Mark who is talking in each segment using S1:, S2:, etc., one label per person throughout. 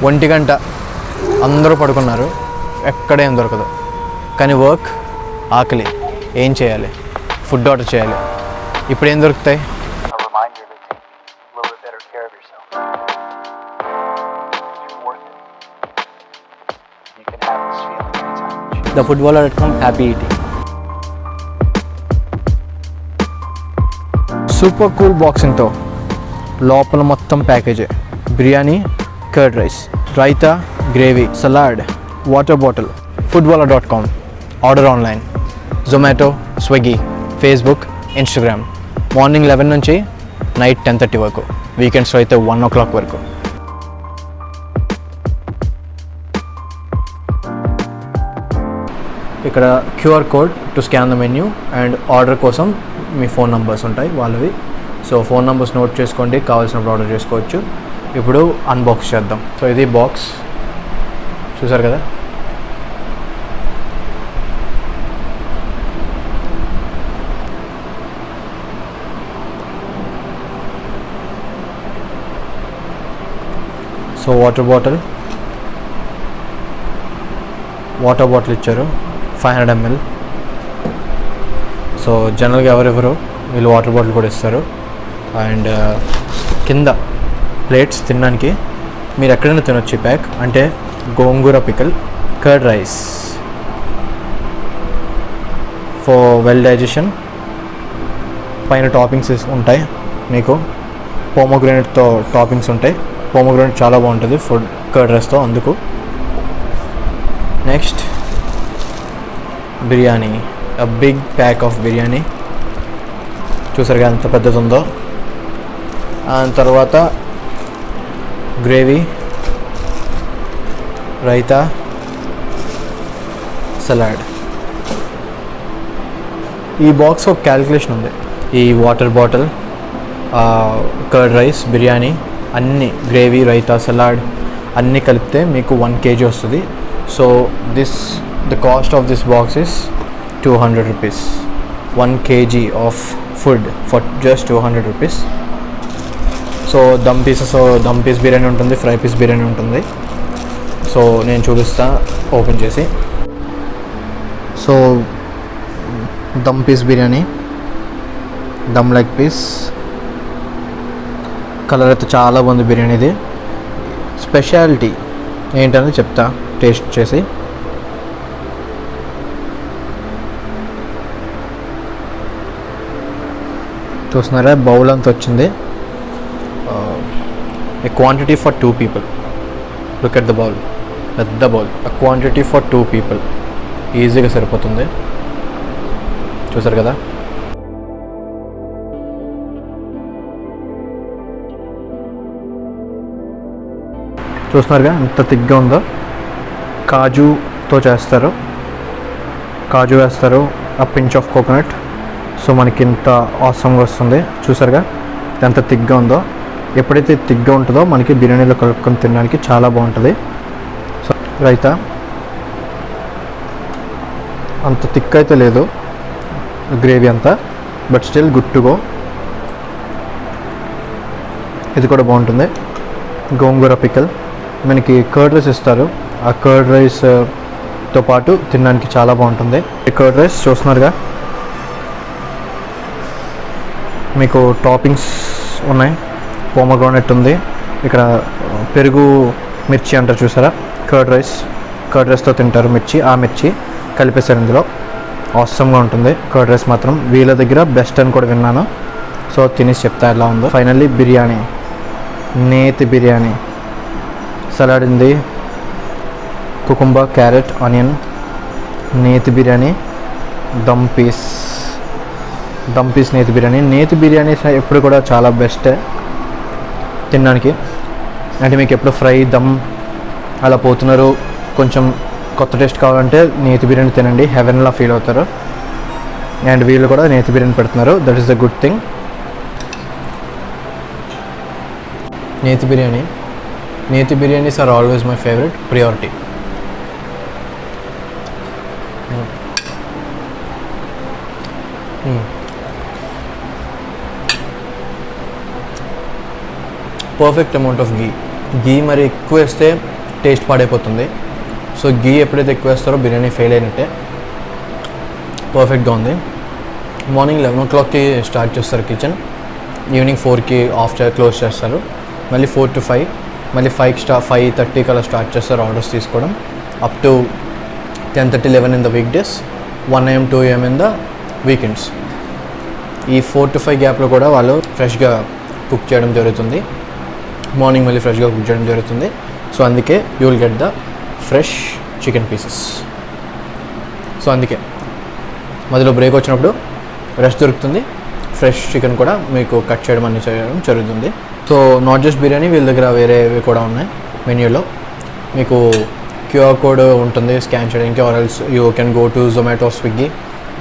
S1: 1 గంట అందరూ పడుకున్నారు, ఎక్కడేం దొరకదు. కానీ వర్క్, ఆకలి, ఏం చేయాలి? ఫుడ్ ఆర్డర్ చేయాలి. ఇప్పుడు ఏం దొరుకుతాయి?
S2: thefoodwaller.com happy eating.
S1: Super cool బాక్సింగ్తో లోపల మొత్తం ప్యాకేజే. Biryani, curd rice, raita, gravy, salad, water bottle. foodwaller.com. Order online, Zomato, Swiggy, Facebook, Instagram. Morning 11 నుంచి నైట్ 10:30 వరకు, వీకెండ్స్లో అయితే 1 o'clock వరకు. ఇక్కడ QR code to scan the menu and order కోసం మీ ఫోన్ నంబర్స్ ఉంటాయి వాళ్ళవి. సో ఫోన్ నంబర్స్ నోట్ చేసుకోండి, కావాల్సినప్పుడు ఆర్డర్ చేసుకోవచ్చు. ఇప్పుడు అన్బాక్స్ చేద్దాం. సో ఇది బాక్స్ చూసారు కదా. సో వాటర్ బాటిల్ ఇచ్చారు 500 ml. సో జనరల్గా ఎవరెవరు వీళ్ళు వాటర్ బాటిల్ కూడా ఇస్తారు. అండ్ కింద ప్లేట్స్ తినడానికి మీరు ఎక్కడైనా తినొచ్చు. ప్యాక్ అంటే gongura pickle, curd rice for well digestion. పైన టాపింగ్స్ ఉంటాయి మీకు, పోమోగ్రానైట్తో టాపింగ్స్ ఉంటాయి. పోమోగ్రానైట్ చాలా బాగుంటుంది ఫుడ్ కర్డ్ రైస్తో, అందుకు. Next biryani, a big pack of biryani చూసారుగా ఎంత పెద్దది ఉందో. అండ్ తర్వాత గ్రేవీ, రైతా, సలాడ్. ఈ బాక్స్ ఒక క్యాలిక్యులేషన్ ఉంది. ఈ water bottle, curd rice, biryani అన్నీ, గ్రేవీ, రైతా, సలాడ్ అన్నీ కలిపితే మీకు 1 kg వస్తుంది. So the cost of this box is 200 rupees. 1 kg of food for just 200 rupees. So dum piece biryani ఉంటుంది, ఫ్రై పీస్ బిర్యానీ ఉంటుంది. సో నేను చూపిస్తా ఓపెన్ చేసి. So dum piece biryani, dum leg piece. Colour అయితే చాలా బాగుంది బిర్యానీది. స్పెషాలిటీ ఏంటనేది చెప్తా టేస్ట్ చేసి. చూస్తున్నారా బౌల్ అంతా వచ్చింది. A quantity for 2 people. Look at the bowl, పెద్ద bowl. a quantity for 2 people ఈజీగా సరిపోతుంది. చూసారు కదా. చూస్తున్నారుగా ఎంత థిక్గా ఉందో. కాజుతో చేస్తారు, కాజు వేస్తారు, ఆ పించ్ ఆఫ్ కోకోనట్. సో మనకి ఇంత ఆసమ్గా వస్తుంది. చూసారుగా ఎంత థిక్గా ఉందో. ఎప్పుడైతే థిక్గా ఉంటుందో మనకి బిర్యానీలో కలుపుకొని తినడానికి చాలా బాగుంటుంది. సో రైతా అంత థిక్ అయితే లేదు, గ్రేవీ అంతా, but still good to go. ఇది కూడా బాగుంటుంది. గోంగూర పికల్. మనకి కర్డ్ రైస్ ఇస్తారు, ఆ కర్డ్ రైస్తో పాటు తినడానికి చాలా బాగుంటుంది. ఈ కర్డ్ రైస్ చూస్తున్నారుగా, మీకు టాపింగ్స్ ఉన్నాయి. పోమోగ్రానైట్ ఉంది, ఇక్కడ పెరుగు మిర్చి అంటారు చూసారా. కర్డ్ రైస్తో తింటారు మిర్చి, ఆ మిర్చి కలిపేశారు ఇందులో. ఆసమ్గా ఉంటుంది కర్డ్ రైస్ మాత్రం. వీళ్ళ దగ్గర బెస్ట్ అని కూడా విన్నాను. సో తినేసి చెప్తా ఎలా ఉందో. ఫైనల్లీ బిర్యానీ, నేతి బిర్యానీ. సలాడ్ ఉంది, కుకుంబర్, క్యారెట్, ఆనియన్. నేతి బిర్యానీ, దమ్ పీస్ నేతి బిర్యానీ. నేతి బిర్యానీ ఎప్పుడు కూడా చాలా బెస్ట్ తినడానికి. అంటే మీకు ఎప్పుడు ఫ్రై, దమ్ అలా పోతున్నారు, కొంచెం కొత్త టేస్ట్ కావాలంటే నేతి బిర్యానీ తినండి, హెవెన్లా ఫీల్ అవుతారు. అండ్ వీళ్ళు కూడా నేతి బిర్యానీ పెడుతున్నారు, that is the good thing. Neti biryanis are always my favourite, priority. Perfect amount of ghee. Ghee మరి ఎక్కువ వేస్తే టేస్ట్ పాడైపోతుంది. సో గీ ఎప్పుడైతే ఎక్కువ వేస్తారో బిర్యానీ ఫెయిల్ అయినట్టే. పర్ఫెక్ట్గా ఉంది. మార్నింగ్ 11 o'clockకి స్టార్ట్ చేస్తారు కిచెన్, ఈవినింగ్ 4కి ఆఫ్టర్ క్లోజ్ చేస్తారు. మళ్ళీ 4 to 5, మళ్ళీ 5:30 అలా స్టార్ట్ చేస్తారు ఆర్డర్స్ తీసుకోవడం. Up to 10:30, 11 in the week days, 1 AM 2 AM in the weekends. ఈ 4 to 5 గ్యాప్లో కూడా వాళ్ళు ఫ్రెష్గా కుక్ చేయడం జరుగుతుంది. మార్నింగ్ మళ్ళీ ఫ్రెష్గా కుక్ చేయడం జరుగుతుంది. సో అందుకే you will get the fresh chicken pieces. So అందుకే మధ్యలో బ్రేక్ వచ్చినప్పుడు రెస్ట్ దొరుకుతుంది, ఫ్రెష్ చికెన్ కూడా మీకు కట్ చేయడం అన్ని చేయడం జరుగుతుంది. సో నాట్ జస్ట్ బిర్యానీ, వీళ్ళ దగ్గర వేరేవి కూడా ఉన్నాయి మెన్యూలో. మీకు క్యూఆర్ కోడ్ ఉంటుంది స్కాన్ చేయడానికి, are else you can go to Zomato, Swiggy,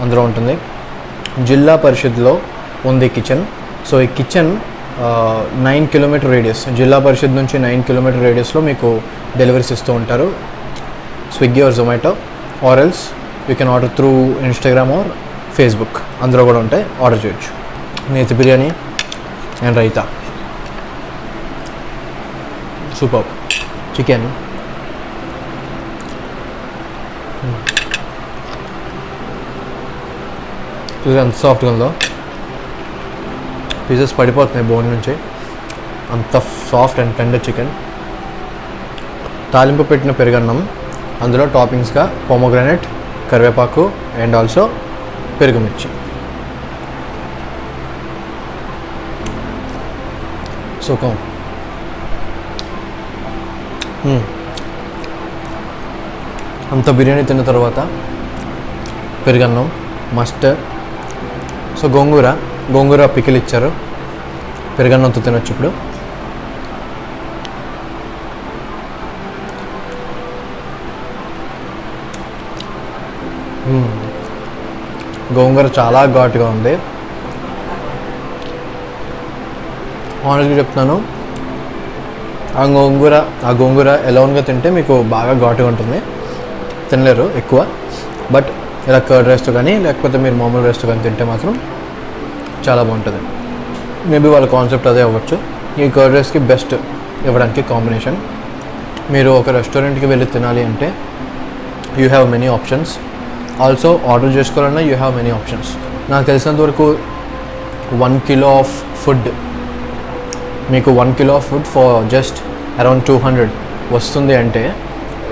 S1: అందులో ఉంటుంది. జిల్లా పరిషత్లో ఉంది కిచెన్. సో ఈ కిచెన్ 9 kilometer రేడియస్, జిల్లా పరిషత్ నుంచి 9 kilometer రేడియస్లో మీకు డెలివరీస్ ఇస్తూ ఉంటారు. Swiggy or Zomato, or else you can order through Instagram or Facebook, అందులో కూడా ఉంటాయి, ఆర్డర్ చేయొచ్చు. నేతి biryani and raita, super. Chicken చూసి ఎంత సాఫ్ట్గా ఉందో, పీసెస్ పడిపోతున్నాయి బోన్ నుంచి, అంత సాఫ్ట్ అండ్ టెండర్ చికెన్. తాలింపు పెట్టిన పెరుగన్నం, అందులో టాపింగ్స్గా పొమోగ్రానైట్, కరివేపాకు అండ్ ఆల్సో పెరుగు మిర్చి. సుఖం. అంత బిర్యానీ తిన్న తర్వాత పెరుగన్నం మస్ట్. సో గోంగూర పికిల్ ఇచ్చారు, పెరుగన్నంతో తినొచ్చు ఇప్పుడు. గోంగూర చాలా ఘాటుగా ఉంది. ఆనెస్ట్గా చెప్తున్నాను, ఆ గోంగూర ఎలోన్గా తింటే మీకు బాగా ఘాటుగా ఉంటుంది, తినలేరు ఎక్కువ. బట్ ఇలా కర్డ్ రైస్తో కానీ లేకపోతే మీరు మామూలు రైస్తో కానీ తింటే మాత్రం చాలా బాగుంటుంది. మేబీ వాళ్ళ కాన్సెప్ట్ అదే అవ్వచ్చు. ఈ కర్డ్ రైస్కి బెస్ట్ ఇవ్వడానికి కాంబినేషన్. మీరు ఒక రెస్టారెంట్కి వెళ్ళి తినాలి అంటే you have many options. Also order చేసుకోవాలన్నా యూ హ్యావ్ మెనీ ఆప్షన్స్. నాకు తెలిసినంత వరకు 1 kilo ఆఫ్ ఫుడ్, మీకు 1 kilo of food for just around 200 వస్తుంది అంటే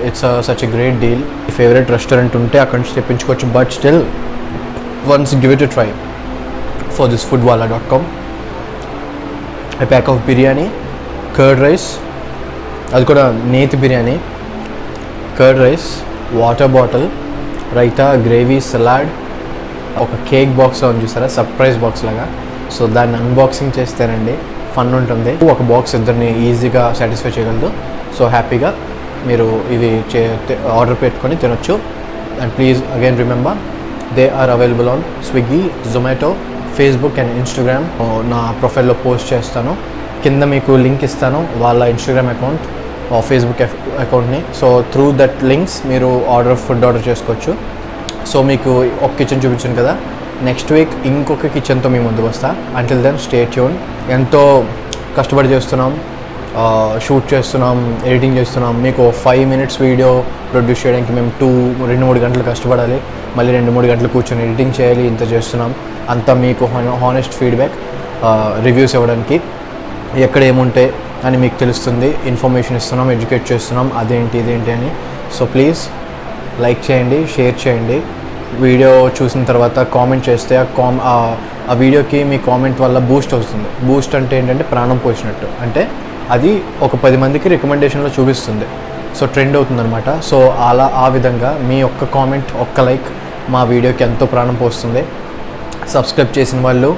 S1: it's such a great deal. Favourite restaurant ఉంటే అక్కడి నుంచి తెప్పించుకోవచ్చు. But still once give it a try for this foodwala.com. a pack of biryani, curd rice, అది కూడా నేతి biryani, curd rice, water bottle, raita, gravy, salad, ఒక కేక్ బాక్స్ ఉంది చూసారా, సర్ప్రైజ్ బాక్స్ లాగా. సో దాన్ని అన్బాక్సింగ్ చేస్తేనండి ఫన్ ఉంటుంది. ఒక బాక్స్ ఇద్దరిని ఈజీగా సాటిస్ఫై చేయగలదు. సో హ్యాపీగా మీరు ఇది ఆర్డర్ పెట్టుకొని తినొచ్చు. And please again remember, they are available on Swiggy, Zomato, Facebook and Instagram. నా ప్రొఫైల్లో పోస్ట్ చేస్తాను, కింద మీకు లింక్ ఇస్తాను వాళ్ళ ఇన్స్టాగ్రామ్ అకౌంట్, ఫేస్బుక్ అకౌంట్ని. సో త్రూ దట్ లింక్స్ మీరు ఫుడ్ ఆర్డర్ చేసుకోవచ్చు. సో మీకు ఒక కిచెన్ చూపించాను కదా, నెక్స్ట్ వీక్ ఇంకొక కిచెన్తో మీ ముందుకు వస్తా. Until then stay tune. ఎంతో కష్టపడి చేస్తున్నాం, షూట్ చేస్తున్నాం, ఎడిటింగ్ చేస్తున్నాం. మీకు 5 minutes వీడియో ప్రొడ్యూస్ చేయడానికి మేము 2-3 గంటలు కష్టపడాలి, మళ్ళీ 2-3 గంటలు కూర్చొని ఎడిటింగ్ చేయాలి. ఇంత చేస్తున్నాం, అంతా మీకు హానెస్ట్ ఫీడ్బ్యాక్, రివ్యూస్ ఇవ్వడానికి, ఎక్కడ ఏముంటే అని మీకు తెలుస్తుంది, ఇన్ఫర్మేషన్ ఇస్తున్నాం, ఎడ్యుకేట్ చేస్తున్నాం, అదేంటి ఇదేంటి అని. సో ప్లీజ్ లైక్ చేయండి, షేర్ చేయండి. వీడియో చూసిన తర్వాత కామెంట్ చేస్తే ఆ వీడియోకి మీ కామెంట్ వల్ల బూస్ట్ వస్తుంది. బూస్ట్ అంటే ఏంటంటే ప్రాణం పోసినట్టు, అంటే అది ఒక 10 మందికి రికమెండేషన్లో చూపిస్తుంది. సో ట్రెండ్ అవుతుందన్నమాట. సో ఆ విధంగా మీ ఒక్క కామెంట్, ఒక్క లైక్ మా వీడియోకి ఎంతో ప్రాణం పోస్తుంది. సబ్స్క్రైబ్ చేసిన వాళ్ళు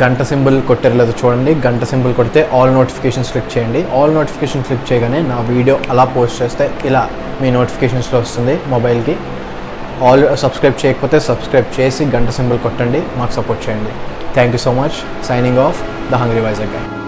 S1: గంట సింబల్ కొట్టారు లేదా చూడండి, గంట సింబల్ కొడితే ఆల్ నోటిఫికేషన్స్ క్లిక్ చేయండి. ఆల్ నోటిఫికేషన్ క్లిక్ చేయగానే నా వీడియో అలా పోస్ట్ చేస్తే ఇలా మీ నోటిఫికేషన్స్లో వస్తుంది మొబైల్కి. సబ్స్క్రైబ్ చేయకపోతే సబ్స్క్రైబ్ చేసి గంట సింబల్ కొట్టండి, మాకు సపోర్ట్ చేయండి. Thank you so much. Signing off, the hungry Vizag guy.